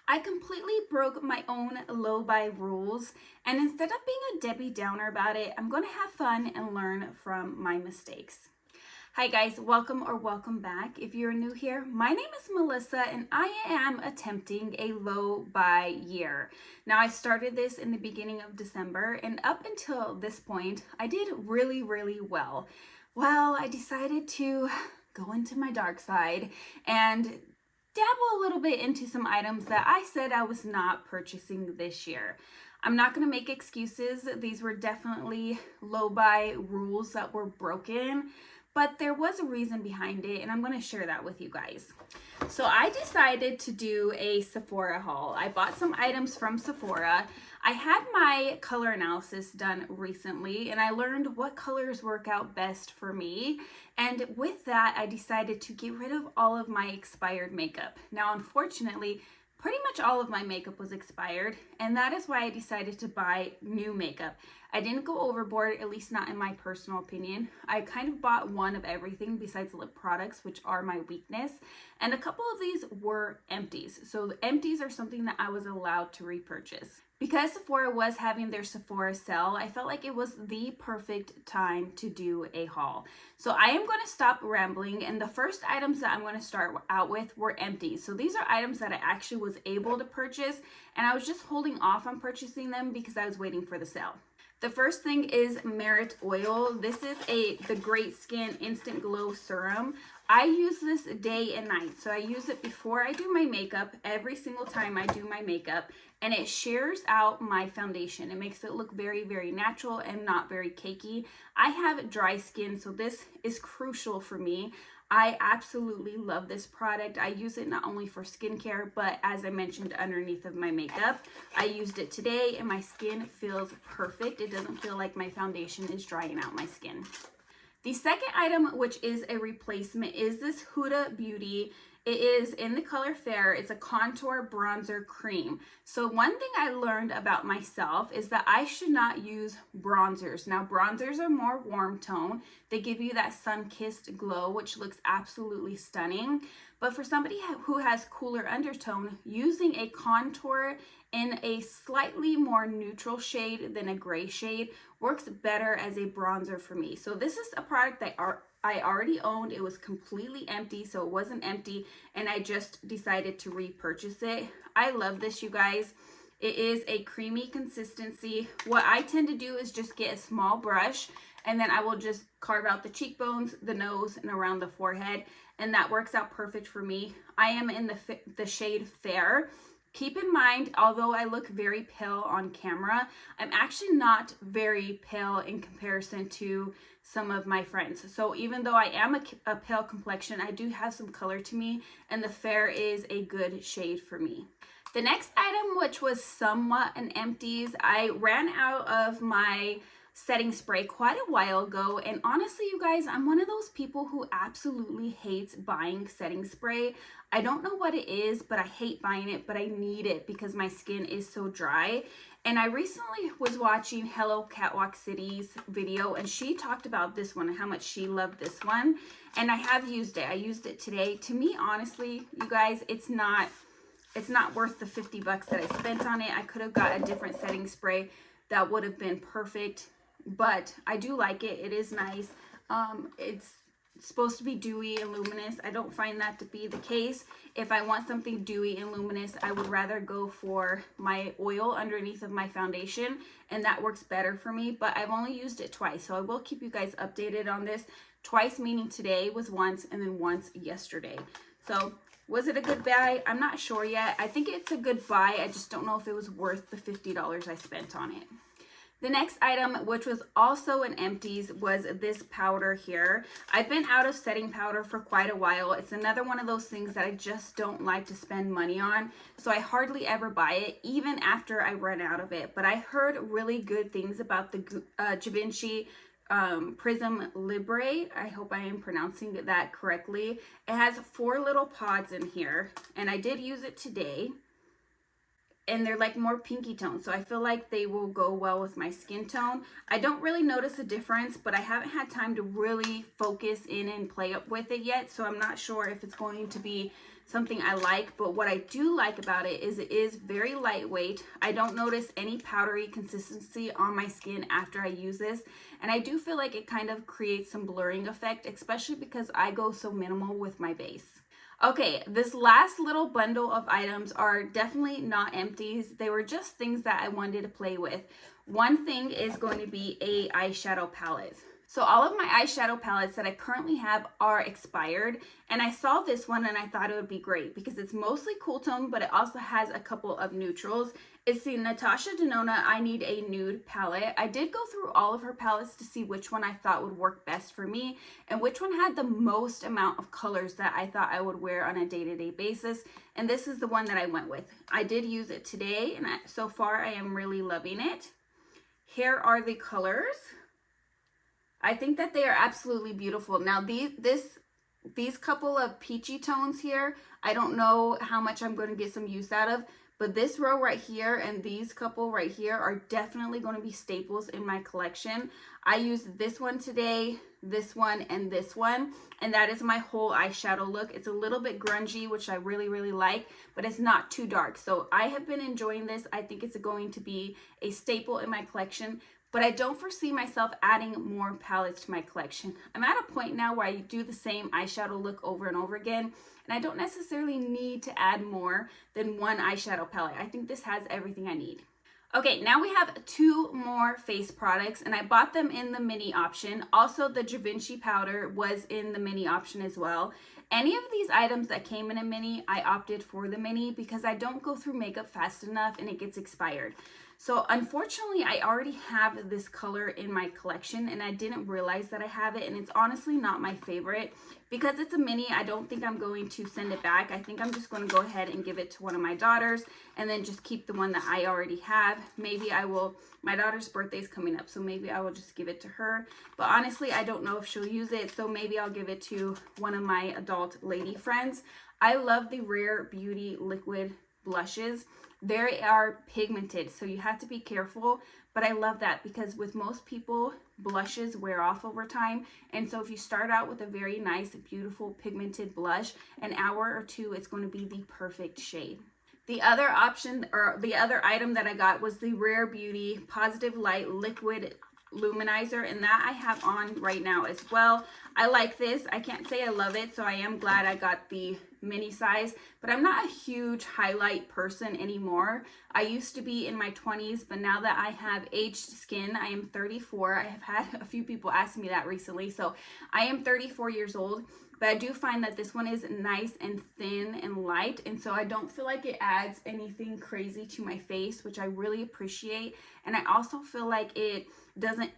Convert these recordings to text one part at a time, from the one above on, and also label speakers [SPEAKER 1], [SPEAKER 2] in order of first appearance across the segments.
[SPEAKER 1] I completely broke my own low-buy rules, and instead of being a Debbie Downer about it, I'm going to have fun and learn from my mistakes. Hi guys, welcome back. If you're new here, my name is Melissa and I am attempting a low buy year. Now I started this in the beginning of December, and up until this point, I did really well. Well, I decided to go into my dark side and dabble a little bit into some items that I said I was not purchasing this year. I'm not going to make excuses. These were definitely low buy rules that were broken, but there was a reason behind it, and I'm going to share that with you guys. So I decided to do a Sephora haul. I bought some items from Sephora. I had my color analysis done recently, and I learned what colors work out best for me. And with that, I decided to get rid of all of my expired makeup. Now, unfortunately, pretty much all of my makeup was expired, and that is why I decided to buy new makeup. I didn't go overboard, at least not in my personal opinion. I kind of bought one of everything besides lip products, which are my weakness, and a couple of these were empties. So the empties are something that I was allowed to repurchase. Because Sephora was having their Sephora sale, I felt like it was the perfect time to do a haul. So I am going to stop rambling, and the first items that I'm going to start out with were empties. So these are items that I actually was able to purchase, and I was just holding off on purchasing them because I was waiting for the sale. The first thing is Merit Oil. This is the Great Skin Instant Glow Serum. I use this day and night. So I use it before I do my makeup, every single time I do my makeup, and it shears out my foundation. It makes it look very natural and not very cakey. I have dry skin, so this is crucial for me. I absolutely love this product. I use it not only for skincare, but as I mentioned, underneath of my makeup. I used it today and my skin feels perfect. It doesn't feel like my foundation is drying out my skin. The second item, which is a replacement, is this Huda Beauty. It is in the color Fair. It's a contour bronzer cream. So one thing I learned about myself is that I should not use bronzers. Now bronzers are more warm tone. They give you that sun-kissed glow, which looks absolutely stunning. But for somebody who has cooler undertone, using a contour in a slightly more neutral shade than a gray shade works better as a bronzer for me. So this is a product that I already owned. It was completely empty, so it wasn't empty, and I just decided to repurchase it. I love this, you guys. It is a creamy consistency. What I tend to do is just get a small brush, and then I will just carve out the cheekbones, the nose, and around the forehead, and that works out perfect for me. I am in the shade Fair. Keep in mind, although I look very pale on camera, I'm actually not very pale in comparison to some of my friends. So even though I am a pale complexion, I do have some color to me, and the Fair is a good shade for me. The next item, which was somewhat an empties, I ran out of my setting spray quite a while ago, and honestly, you guys, I'm one of those people who absolutely hates buying setting spray. I don't know what it is, but I hate buying it, but I need it because my skin is so dry. And I recently was watching Hello Catwalk City's video, and she talked about this one and how much she loved this one, and I have used it. I used it today. To me, honestly, you guys, it's not worth the 50 bucks that I spent on it. I could have got a different setting spray that would have been perfect, but I do like it. It is nice. It's supposed to be dewy and luminous. I don't find that to be the case. If I want something dewy and luminous, I would rather go for my oil underneath of my foundation, and that works better for me, but I've only used it twice, so I will keep you guys updated on this. Twice meaning today was once, and then once yesterday. So was it a good buy? I'm not sure yet. I think it's a good buy. I just don't know if it was worth the $50 I spent on it. The next item, which was also an empties, was this powder here. I've been out of setting powder for quite a while. It's another one of those things that I just don't like to spend money on, so I hardly ever buy it, even after I run out of it. But I heard really good things about the Givenchy Prism Libre. I hope I am pronouncing that correctly. It has 4 little pods in here, and I did use it today. And they're like more pinky tones, so I feel like they will go well with my skin tone. I don't really notice a difference, but I haven't had time to really focus in and play up with it yet, so I'm not sure if it's going to be something I like, but what I do like about it is very lightweight. I don't notice any powdery consistency on my skin after I use this, and I do feel like it kind of creates some blurring effect, especially because I go so minimal with my base. Okay, this last little bundle of items are definitely not empties. They were just things that I wanted to play with. One thing is going to be a eyeshadow palette. So all of my eyeshadow palettes that I currently have are expired, and I saw this one and I thought it would be great because it's mostly cool tone, but it also has a couple of neutrals. It's the Natasha Denona I Need a Nude palette. I did go through all of her palettes to see which one I thought would work best for me and which one had the most amount of colors that I thought I would wear on a day-to-day basis, and this is the one that I went with. I did use it today, and so far I am really loving it. Here are the colors. I think that they are absolutely beautiful. Now these couple of peachy tones here, I don't know how much I'm going to get some use out of, but this row right here and these couple right here are definitely going to be staples in my collection. I used this one today, this one, and that is my whole eyeshadow look. It's a little bit grungy, which I really, really like, but it's not too dark. So I have been enjoying this. I think it's going to be a staple in my collection, but I don't foresee myself adding more palettes to my collection. I'm at a point now where I do the same eyeshadow look over and over again, and I don't necessarily need to add more than one eyeshadow palette. I think this has everything I need. Okay, now we have two more face products, and I bought them in the mini option. Also, the Givenchy powder was in the mini option as well. Any of these items that came in a mini, I opted for the mini because I don't go through makeup fast enough and it gets expired. So unfortunately, I already have this color in my collection and I didn't realize that I have it, and it's honestly not my favorite. Because it's a mini, I don't think I'm going to send it back. I think I'm just going to go ahead and give it to one of my daughters and then just keep the one that I already have. Maybe I will, my daughter's birthday is coming up, so maybe I will just give it to her. But honestly, I don't know if she'll use it, so maybe I'll give it to one of my adult lady friends. I love the Rare Beauty liquid blushes. They are pigmented, so you have to be careful, but I love that because with most people, blushes wear off over time, and so if you start out with a very nice, beautiful pigmented blush, an hour or two, it's going to be the perfect shade. The other option, or the other item that I got, was the Rare Beauty Positive Light Liquid Luminizer, and that I have on right now as well. I like this. I can't say I love it, so I am glad I got the mini size, but I'm not a huge highlight person anymore. I used to be in my 20s, but now that I have aged skin, I am 34. I have had a few people ask me that recently, so I am 34 years old. But I do find that this one is nice and thin and light, and so I don't feel like it adds anything crazy to my face, which I really appreciate. And I also feel like it doesn't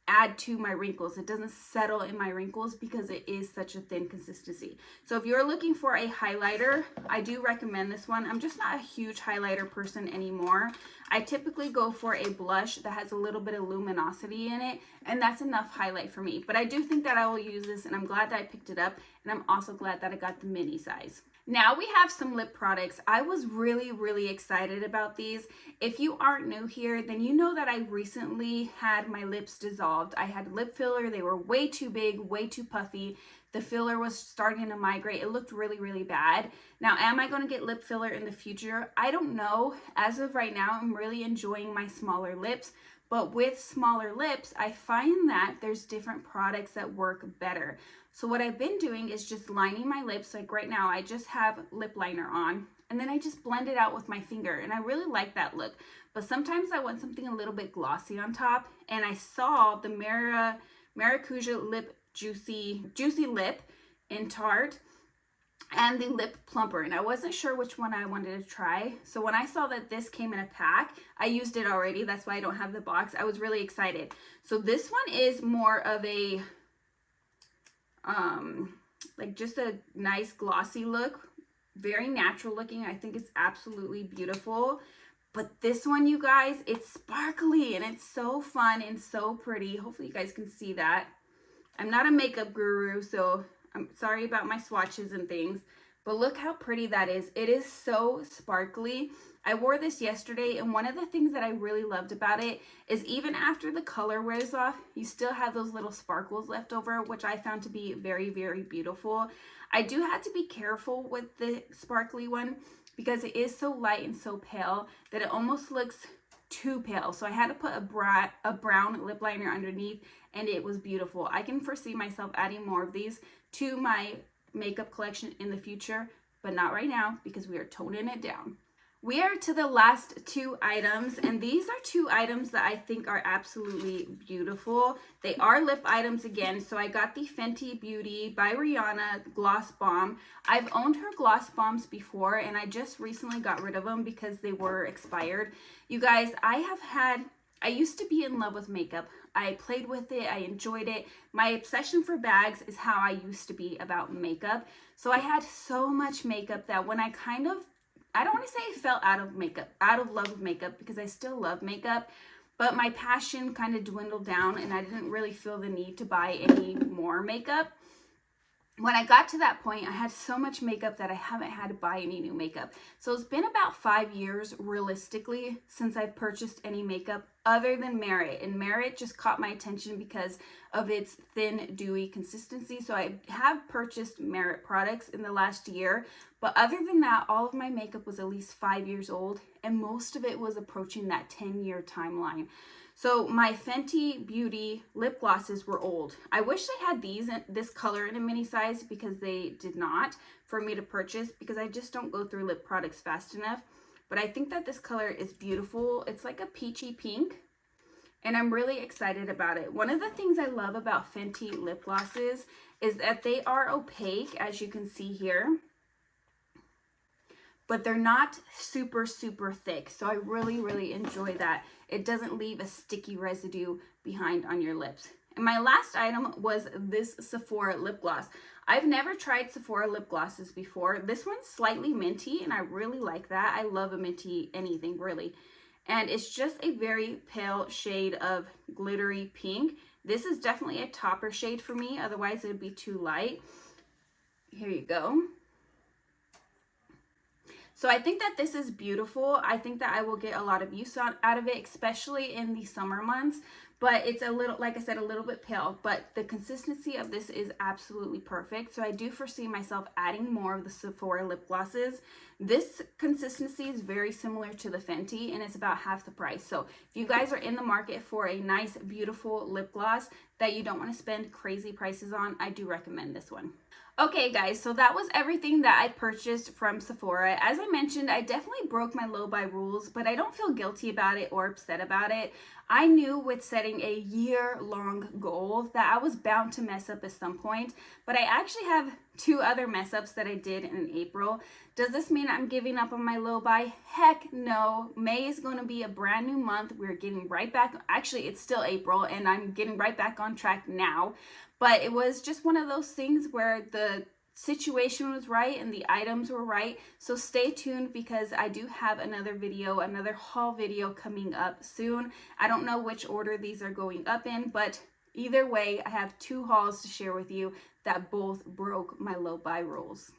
[SPEAKER 1] add to my wrinkles. It doesn't settle in my wrinkles because it is such a thin consistency. So if you're looking for a highlighter, I do recommend this one. I'm just not a huge highlighter person anymore. I typically go for a blush that has a little bit of luminosity in it, and that's enough highlight for me. But I do think that I will use this, and I'm glad that I picked it up, and I'm also glad that I got the mini size. Now we have some lip products. I was really, really excited about these. If you aren't new here, then you know that I recently had my lips dissolved. I had lip filler. They were way too big, way too puffy. The filler was starting to migrate. It looked really, really bad. Now, am I going to get lip filler in the future? I don't know. As of right now, I'm really enjoying my smaller lips. But with smaller lips, I find that there's different products that work better. So what I've been doing is just lining my lips. Like right now, I just have lip liner on, and then I just blend it out with my finger, and I really like that look. But sometimes I want something a little bit glossy on top, and I saw the Maracuja Lip Juicy Lip in Tarte and the Lip Plumper, and I wasn't sure which one I wanted to try. So when I saw that this came in a pack, I used it already. That's why I don't have the box. I was really excited. So this one is more of a like just a nice glossy look, very natural looking. I think it's absolutely beautiful. But this one, you guys, it's sparkly and it's so fun and so pretty. Hopefully you guys can see that. I'm not a makeup guru, so I'm sorry about my swatches and things, but look how pretty that is. It is so sparkly. I wore this yesterday, and one of the things that I really loved about it is even after the color wears off, you still have those little sparkles left over, which I found to be very, very beautiful. I do have to be careful with the sparkly one because it is so light and so pale that it almost looks too pale. So I had to put a brown lip liner underneath, and it was beautiful. I can foresee myself adding more of these to my makeup collection in the future, but not right now because we are toning it down. We are to the last two items, and these are two items that I think are absolutely beautiful. They are lip items again, so I got the Fenty Beauty by Rihanna Gloss Bomb. I've owned her gloss bombs before, and I just recently got rid of them because they were expired. You guys, I used to be in love with makeup. I played with it, I enjoyed it. My obsession for bags is how I used to be about makeup. So I had so much makeup that when I I don't want to say I fell out of love with makeup, because I still love makeup, but my passion kind of dwindled down and I didn't really feel the need to buy any more makeup. When I got to that point, I had so much makeup that I haven't had to buy any new makeup. So it's been about 5 years realistically since I've purchased any makeup other than Merit. And Merit just caught my attention because of its thin, dewy consistency. So I have purchased Merit products in the last year. But other than that, all of my makeup was at least 5 years old. And most of it was approaching that 10-year timeline. So my Fenty Beauty lip glosses were old. I wish they had this color in a mini size, because they did not for me to purchase, because I just don't go through lip products fast enough. But I think that this color is beautiful. It's like a peachy pink, and I'm really excited about it. One of the things I love about Fenty lip glosses is that they are opaque, as you can see here, but they're not super, super thick. So I really, really enjoy that. It doesn't leave a sticky residue behind on your lips. And my last item was this Sephora lip gloss. I've never tried Sephora lip glosses before. This one's slightly minty, and I really like that. I love a minty anything, really. And it's just a very pale shade of glittery pink. This is definitely a topper shade for me, otherwise it would be too light. Here you go. So I think that this is beautiful. I think that I will get a lot of use out of it, especially in the summer months. But it's a little, like I said, a little bit pale. But the consistency of this is absolutely perfect. So I do foresee myself adding more of the Sephora lip glosses. This consistency is very similar to the Fenty, and it's about half the price. So if you guys are in the market for a nice, beautiful lip gloss that you don't want to spend crazy prices on, I do recommend this one. Okay guys, so that was everything that I purchased from Sephora. As I mentioned, I definitely broke my low buy rules, but I don't feel guilty about it or upset about it. I knew with setting a year-long goal that I was bound to mess up at some point, but I actually have 2 other mess ups that I did in April. Does this mean I'm giving up on my low buy? Heck no. May is going to be a brand new month. We're getting right back. Actually, it's still April, and I'm getting right back on track now. But it was just one of those things where the situation was right and the items were right. So stay tuned, because I do have another video, another haul video coming up soon. I don't know which order these are going up in, but either way, I have 2 hauls to share with you that both broke my low buy rules.